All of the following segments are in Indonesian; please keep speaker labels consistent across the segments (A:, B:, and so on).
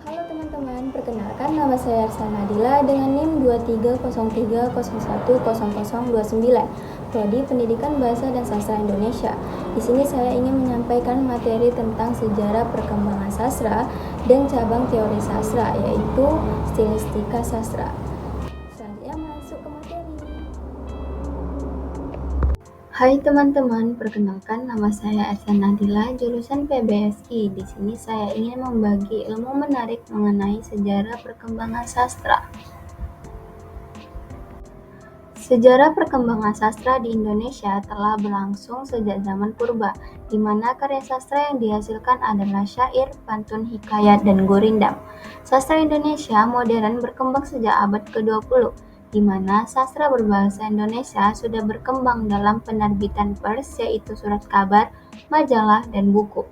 A: Halo teman-teman, perkenalkan nama saya Arsa Nadila dengan NIM 2303010029, Prodi Pendidikan Bahasa dan Sastra Indonesia. Di sini saya ingin menyampaikan materi tentang sejarah perkembangan sastra dan cabang teori sastra, yaitu stilistika sastra. Selanjutnya masuk ke materi. Hai teman-teman, perkenalkan nama saya Arsa Nadila, jurusan PBSI. Di sini saya ingin membagi ilmu menarik mengenai sejarah perkembangan sastra. Sejarah perkembangan sastra di Indonesia telah berlangsung sejak zaman purba, di mana karya sastra yang dihasilkan adalah syair, pantun, hikayat, dan gurindam. Sastra Indonesia modern berkembang sejak abad ke-20, di mana sastra berbahasa Indonesia sudah berkembang dalam penerbitan pers, yaitu surat kabar, majalah, dan buku,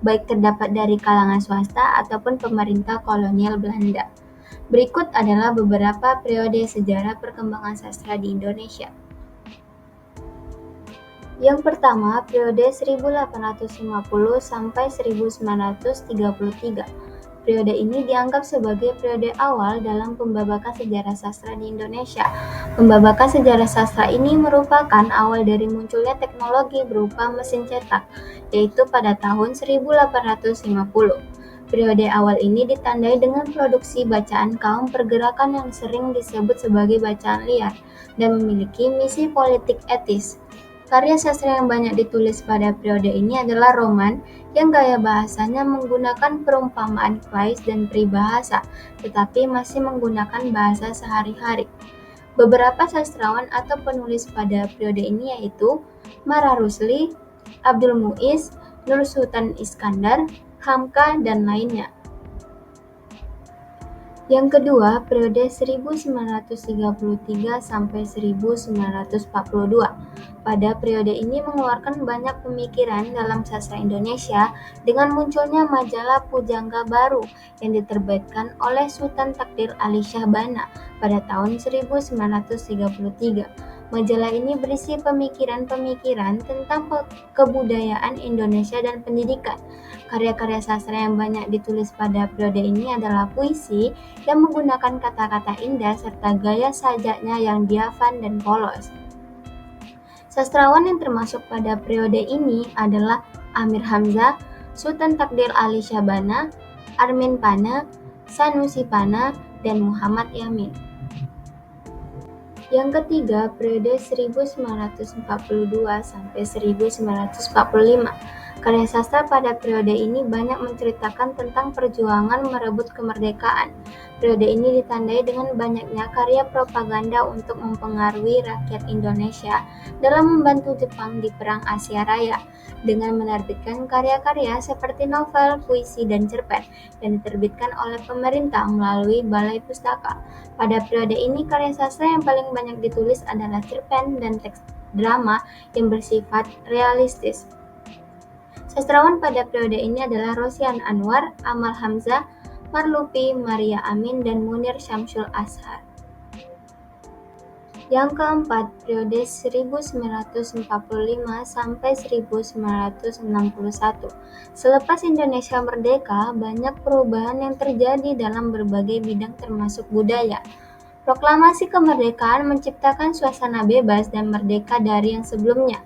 A: baik terdapat dari kalangan swasta ataupun pemerintah kolonial Belanda. Berikut adalah beberapa periode sejarah perkembangan sastra di Indonesia. Yang pertama, periode 1850 sampai 1933. Periode ini dianggap sebagai periode awal dalam pembabakan sejarah sastra di Indonesia. Pembabakan sejarah sastra ini merupakan awal dari munculnya teknologi berupa mesin cetak, yaitu pada tahun 1850. Periode awal ini ditandai dengan produksi bacaan kaum pergerakan yang sering disebut sebagai bacaan liar dan memiliki misi politik etis. Karya sastra yang banyak ditulis pada periode ini adalah roman yang gaya bahasanya menggunakan perumpamaan klise dan peribahasa, tetapi masih menggunakan bahasa sehari-hari. Beberapa sastrawan atau penulis pada periode ini yaitu Mara Rusli, Abdul Muiz, Nur Sultan Iskandar, Hamka, dan lainnya. Yang kedua, periode 1933 sampai 1942. Pada periode ini mengeluarkan banyak pemikiran dalam sastra Indonesia dengan munculnya majalah Pujangga Baru yang diterbitkan oleh Sultan Takdir Ali Shah Bana pada tahun 1933. Majalah ini berisi pemikiran-pemikiran tentang kebudayaan Indonesia dan pendidikan. Karya-karya sastra yang banyak ditulis pada periode ini adalah puisi yang menggunakan kata-kata indah serta gaya sajaknya yang diafan dan polos. Sastrawan yang termasuk pada periode ini adalah Amir Hamzah, Sultan Takdir Ali Shah Bana, Armin Pana, Sanusi Pana, dan Muhammad Yamin. Yang ketiga, periode 1942 sampai 1945. Karya sastra pada periode ini banyak menceritakan tentang perjuangan merebut kemerdekaan. Periode ini ditandai dengan banyaknya karya propaganda untuk mempengaruhi rakyat Indonesia dalam membantu Jepang di Perang Asia Raya, dengan menerbitkan karya-karya seperti novel, puisi, dan cerpen yang diterbitkan oleh pemerintah melalui Balai Pustaka. Pada periode ini, karya sastra yang paling banyak ditulis adalah cerpen dan teks drama yang bersifat realistis. Sastrawan pada periode ini adalah Rosian Anwar, Amal Hamzah, Marlupi, Maria Amin, dan Munir Syamsul Ashar. Yang keempat, periode 1945 sampai 1961. Selepas Indonesia merdeka, banyak perubahan yang terjadi dalam berbagai bidang termasuk budaya. Proklamasi kemerdekaan menciptakan suasana bebas dan merdeka dari yang sebelumnya.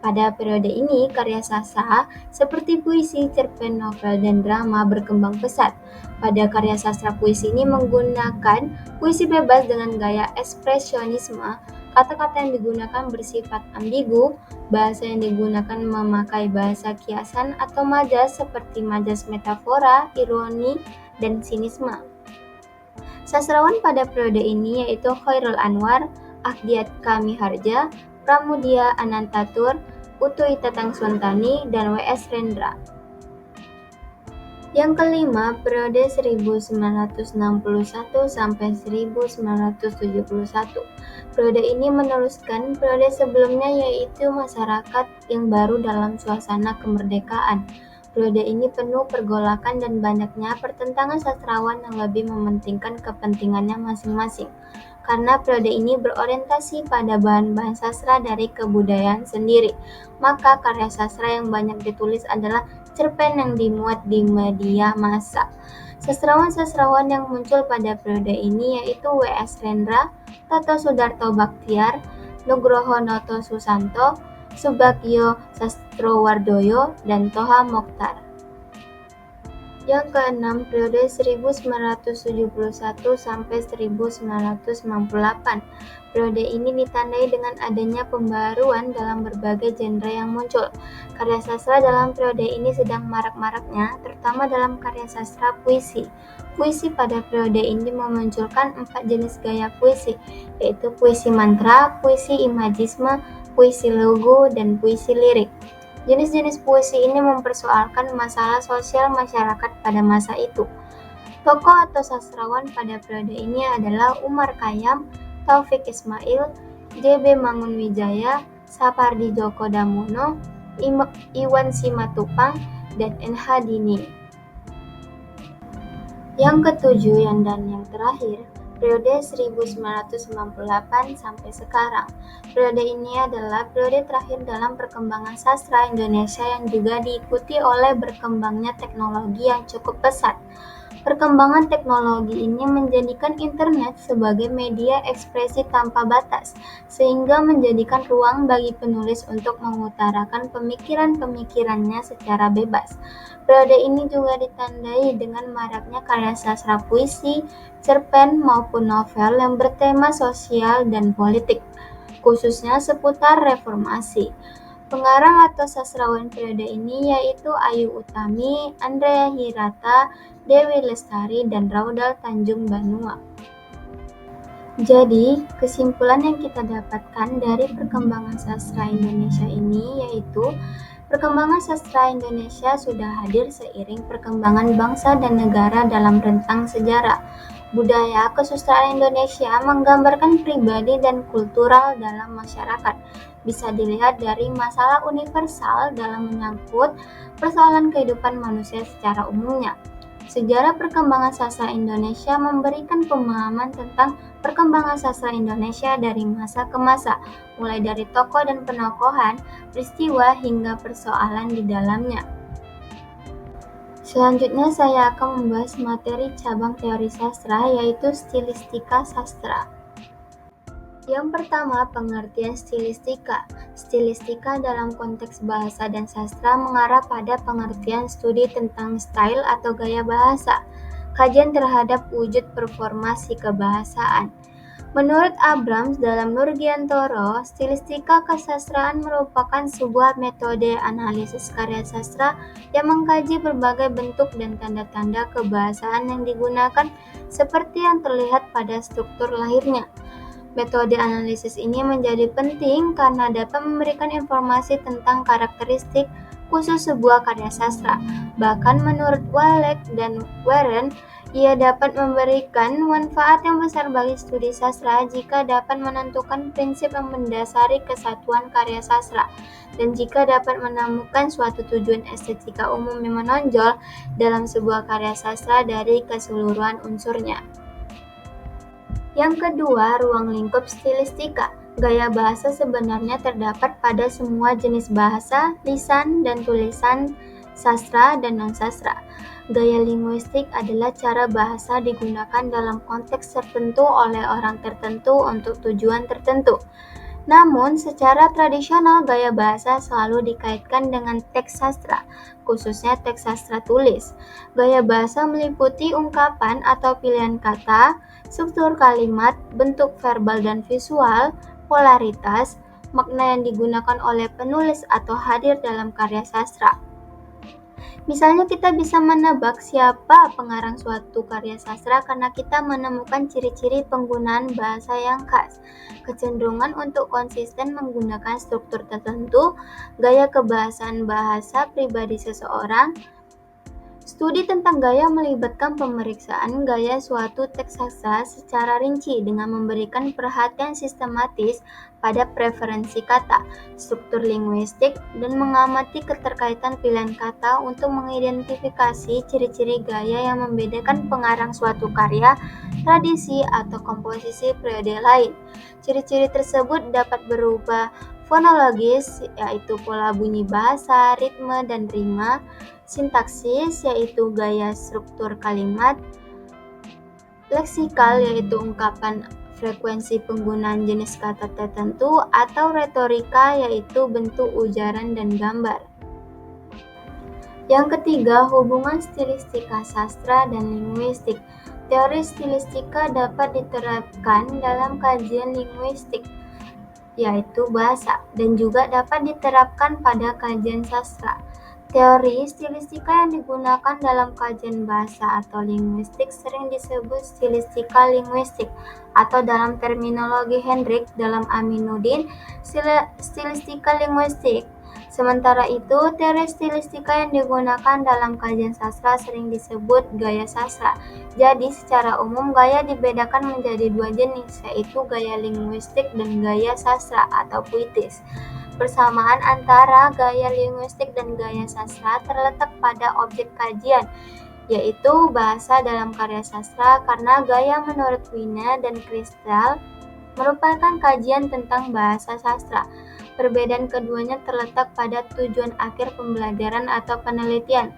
A: Pada periode ini, karya sastra seperti puisi, cerpen, novel, dan drama berkembang pesat. Pada karya sastra puisi ini menggunakan puisi bebas dengan gaya ekspresionisme, kata-kata yang digunakan bersifat ambigu, bahasa yang digunakan memakai bahasa kiasan atau majas seperti majas metafora, ironi, dan sinisme. Sastrawan pada periode ini yaitu Khairul Anwar, Ahdiat Kamiharja, Pramudia Anantatur, Utui Tatang Suntani, dan W.S. Rendra. Yang kelima, periode 1961 sampai 1971. Periode ini meneruskan periode sebelumnya yaitu masyarakat yang baru dalam suasana kemerdekaan. Periode ini penuh pergolakan dan banyaknya pertentangan sastrawan yang lebih mementingkan kepentingannya masing-masing. Karena periode ini berorientasi pada bahan-bahan sastra dari kebudayaan sendiri, maka karya sastra yang banyak ditulis adalah cerpen yang dimuat di media massa. Sastrawan-sastrawan yang muncul pada periode ini yaitu W.S. Rendra, Toto Sudarto Bachtiar, Nugroho Noto Susanto, Subagio Sastrowardoyo, dan Toha Mokhtar. Yang keenam, periode 1971 sampai 1998. Periode ini ditandai dengan adanya pembaruan dalam berbagai genre yang muncul. Karya sastra dalam periode ini sedang marak-maraknya, terutama dalam karya sastra puisi. Puisi pada periode ini memunculkan 4 jenis gaya puisi, yaitu puisi mantra, puisi imajisme, puisi lugu, dan puisi lirik. Jenis-jenis puisi ini mempersoalkan masalah sosial masyarakat pada masa itu. Tokoh atau sastrawan pada periode ini adalah Umar Khayyam, Taufik Ismail, J.B. Mangunwijaya, Sapardi Djoko Damono, Iwan Simatupang, dan N.H. Dini. Yang ketujuh dan yang terakhir, periode 1998 sampai sekarang. Periode ini adalah periode terakhir dalam perkembangan sastra Indonesia yang juga diikuti oleh berkembangnya teknologi yang cukup pesat. Perkembangan teknologi ini menjadikan internet sebagai media ekspresi tanpa batas, sehingga menjadikan ruang bagi penulis untuk mengutarakan pemikiran-pemikirannya secara bebas. Periode ini juga ditandai dengan maraknya karya sastra puisi, cerpen maupun novel yang bertema sosial dan politik, khususnya seputar reformasi. Pengarang atau sastrawan periode ini yaitu Ayu Utami, Andrea Hirata, Dewi Lestari, dan Raudal Tanjung Banua. Jadi, kesimpulan yang kita dapatkan dari perkembangan sastra Indonesia ini yaitu perkembangan sastra Indonesia sudah hadir seiring perkembangan bangsa dan negara dalam rentang sejarah. Budaya kesusastraan Indonesia menggambarkan pribadi dan kultural dalam masyarakat. Bisa dilihat dari masalah universal dalam menyangkut persoalan kehidupan manusia secara umumnya. Sejarah perkembangan sastra Indonesia memberikan pemahaman tentang perkembangan sastra Indonesia dari masa ke masa, mulai dari tokoh dan penokohan, peristiwa, hingga persoalan di dalamnya. Selanjutnya saya akan membahas materi cabang teori sastra, yaitu stilistika sastra. Yang pertama, pengertian stilistika. Stilistika dalam konteks bahasa dan sastra mengarah pada pengertian studi tentang style atau gaya bahasa, kajian terhadap wujud performasi kebahasaan. Menurut Abrams dalam Nurgiantoro, stilistika kesastraan merupakan sebuah metode analisis karya sastra yang mengkaji berbagai bentuk dan tanda-tanda kebahasaan yang digunakan seperti yang terlihat pada struktur lahirnya. Metode analisis ini menjadi penting karena dapat memberikan informasi tentang karakteristik khusus sebuah karya sastra. Bahkan menurut Walek dan Warren, ia dapat memberikan manfaat yang besar bagi studi sastra jika dapat menentukan prinsip yang mendasari kesatuan karya sastra, dan jika dapat menemukan suatu tujuan estetika umum yang menonjol dalam sebuah karya sastra dari keseluruhan unsurnya. Yang kedua, ruang lingkup stilistika. Gaya bahasa sebenarnya terdapat pada semua jenis bahasa, lisan, dan tulisan, sastra dan non-sastra. Gaya linguistik adalah cara bahasa digunakan dalam konteks tertentu oleh orang tertentu untuk tujuan tertentu. Namun, secara tradisional gaya bahasa selalu dikaitkan dengan teks sastra, khususnya teks sastra tulis. Gaya bahasa meliputi ungkapan atau pilihan kata, struktur kalimat, bentuk verbal dan visual, polaritas, makna yang digunakan oleh penulis atau hadir dalam karya sastra. Misalnya kita bisa menebak siapa pengarang suatu karya sastra karena kita menemukan ciri-ciri penggunaan bahasa yang khas, kecenderungan untuk konsisten menggunakan struktur tertentu, gaya kebahasaan bahasa pribadi seseorang. Studi tentang gaya melibatkan pemeriksaan gaya suatu teks sastra secara rinci dengan memberikan perhatian sistematis pada preferensi kata, struktur linguistik, dan mengamati keterkaitan pilihan kata untuk mengidentifikasi ciri-ciri gaya yang membedakan pengarang suatu karya, tradisi, atau komposisi periode lain. Ciri-ciri tersebut dapat berupa Fonologis, yaitu pola bunyi bahasa, ritme, dan rima. Sintaksis, yaitu gaya struktur kalimat. Leksikal, yaitu ungkapan frekuensi penggunaan jenis kata tertentu, atau retorika, yaitu bentuk ujaran dan gambar. Yang ketiga, hubungan stilistika sastra dan linguistik. Teori stilistika dapat diterapkan dalam kajian linguistik, yaitu bahasa, dan juga dapat diterapkan pada kajian sastra. Teori stilistika yang digunakan dalam kajian bahasa atau linguistik sering disebut stilistika linguistik, atau dalam terminologi Hendrik dalam Aminuddin, stilistika linguistik. Sementara itu, teori stilistika yang digunakan dalam kajian sastra sering disebut gaya sastra. Jadi, secara umum gaya dibedakan menjadi dua jenis, yaitu gaya linguistik dan gaya sastra atau puitis. Persamaan antara gaya linguistik dan gaya sastra terletak pada objek kajian, yaitu bahasa dalam karya sastra, karena gaya menurut Wina dan Kristal merupakan kajian tentang bahasa sastra. Perbedaan keduanya terletak pada tujuan akhir pembelajaran atau penelitian.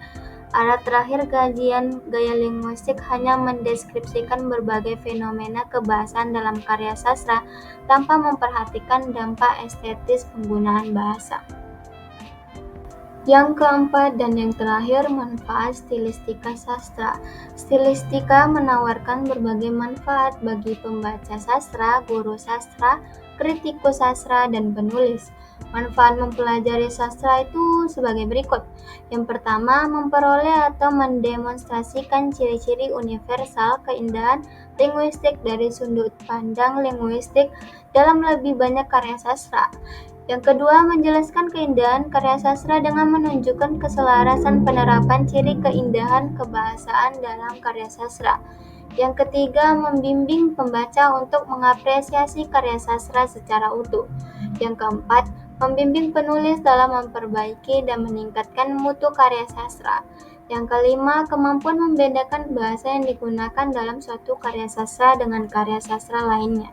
A: Alat terakhir kajian gaya linguistik hanya mendeskripsikan berbagai fenomena kebahasaan dalam karya sastra tanpa memperhatikan dampak estetis penggunaan bahasa. Yang keempat dan yang terakhir, manfaat stilistika sastra. Stilistika menawarkan berbagai manfaat bagi pembaca sastra, guru sastra, kritikus sastra, dan penulis. Manfaat mempelajari sastra itu sebagai berikut. Yang pertama, memperoleh atau mendemonstrasikan ciri-ciri universal keindahan linguistik dari sudut pandang linguistik dalam lebih banyak karya sastra. Yang kedua, menjelaskan keindahan karya sastra dengan menunjukkan keselarasan penerapan ciri keindahan kebahasaan dalam karya sastra. Yang ketiga, membimbing pembaca untuk mengapresiasi karya sastra secara utuh. Yang keempat, membimbing penulis dalam memperbaiki dan meningkatkan mutu karya sastra. Yang kelima, kemampuan membedakan bahasa yang digunakan dalam suatu karya sastra dengan karya sastra lainnya.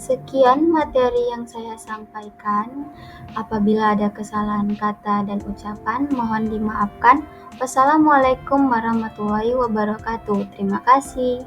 A: Sekian materi yang saya sampaikan. Apabila ada kesalahan kata dan ucapan, mohon dimaafkan. Wassalamualaikum warahmatullahi wabarakatuh. Terima kasih.